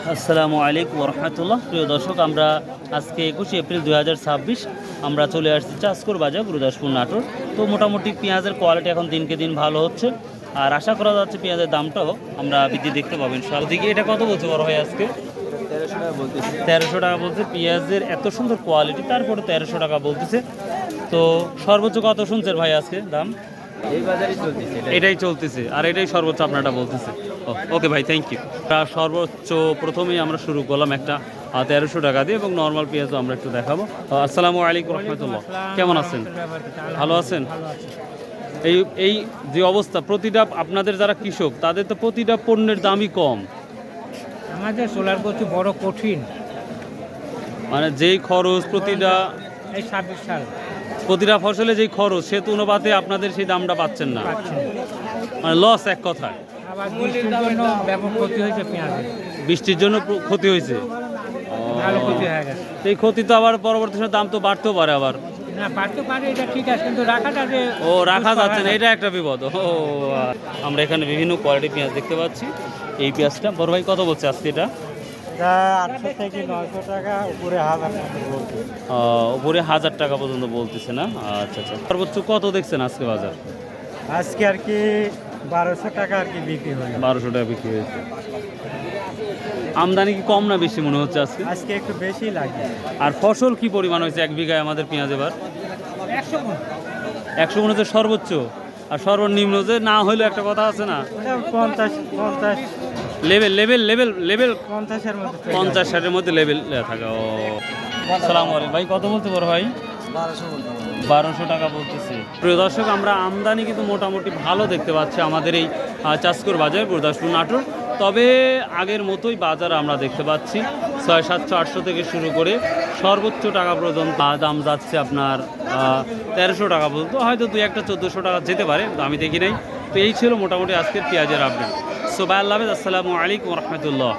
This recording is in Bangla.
আসসালামু আলাইকুম রহমতুল্লাহ। প্রিয় দর্শক, আমরা আজকে 21 এপ্রিল 2026 আমরা চলে আসছি চাষকর বাজার গুরুদাসপুর নাটোর। তো মোটামুটি পেঁয়াজের কোয়ালিটি এখন দিনকে দিন ভালো হচ্ছে, আর আশা করা যাচ্ছে পেঁয়াজের দামটাও আমরা বৃদ্ধি দেখতে পাবো ইনশাআল্লাহ। দিকে এটা কত বলছে বড় ভাই আজকে? 1300 টাকা বলছে। পেঁয়াজের এত সুন্দর কোয়ালিটি, তারপরে 1300 টাকা বলতেছে। তো সর্বোচ্চ কত শুনছেন ভাই আজকে দাম? এই বাজারই চলতেছে এটাই চলতেছে, আর এটাই সর্বোচ্চ আপনারটা বলতেছে। ওকে ভাই, থ্যাংক ইউ। সর্বোচ্চ প্রথমেই আমরা শুরু করলাম একটা 1300 টাকা দিয়ে, এবং নর্মাল পেঁয়াজও আমরা একটু দেখাবো। আসসালামু আলাইকুম রহমতুল্লাহ, কেমন আছেন? ভালো আছেন? এই এই যে অবস্থা, প্রতিটা আপনাদের যারা কৃষক তাদের তো প্রতিটা পণ্যের দামই কম। আমাদের সোলার করতে বড় কঠিন, মানে যেই খরচ প্রতিটা এই 26 সাল প্রতিটা ফসলে যেই খরচ, সে অনুপাতে আপনাদের সেই দামটা পাচ্ছেন না, পাচ্ছি। মানে লস এক কথায়। আবার বৃষ্টির জন্য ব্যাপক ক্ষতি হয়েছে পেঁয়াজের, বৃষ্টির জন্য ক্ষতি হয়েছে। ভালো ক্ষতি হয়ে গেছে। তো এই ক্ষতি তো আবার পরবর্তী সময় দাম তো বাড়তেও পারে আবার। না বাড়তে পারে, এটা ঠিক আছে, কিন্তু রাখাটা যে রাখা যাচ্ছে না, এটা একটা বিপদ। আমরা এখানে বিভিন্ন কোয়ালিটি পেঁয়াজ দেখতে পাচ্ছি। এই পেঁয়াজটা বড় ভাই কত বলছে আজকে? এটা 800 থেকে 900 টাকা, উপরে 1000 টাকা বলছে। উপরে 1000 টাকা পর্যন্ত বলতেছে না? আচ্ছা আচ্ছা। সর্বোচ্চ কত দেখছেন আজকে বাজার? আজকে আর কি 1200 টাকা আর কি বিক্রি হলো। 1200 টাকা বিক্রি হয়েছে। আমদানি কি কম না বেশি মনে হচ্ছে আজকে? আজকে একটু বেশি লাগে। আর ফসল কি পরিমাণ হয়েছে এক বিঘায় আমাদের পেঁয়াজ এবার? 100 মনে হচ্ছে সর্বোচ্চ, আর সর্বনিম্ন যে না হইলেও একটা কথা আছে না, 50 লেভেল লেভেল লেভেল লেভেল 50-এর মধ্যে 50-60-এর মধ্যে লেভেল থাকে। আসসালামু আলাইকুম ভাই, কত বলতে পারো ভাই? 1200 টাকা বলতেছি। প্রিয় দর্শক, আমরা আমদানি কিন্তু মোটামুটি ভালো দেখতে পাচ্ছি আমাদের এই চাষকর বাজার গুরুদাসপুর নাটোর। তবে আগের মতোই বাজার আমরা দেখতে পাচ্ছি 600, 700, 800 থেকে শুরু করে সর্বোচ্চ টাকা পর্যন্ত দাম যাচ্ছে আপনার 1300 টাকা পর্যন্ত। হয়তো 2-1টা 1400 টাকা যেতে পারে, আমি দেখি নাই। তো এই ছিল মোটামুটি আজকের পেঁয়াজের আপডেট। সো বাই, আল্লাহ হাফেজ, আসসালামু আলাইকুম রহমতুল্লাহ।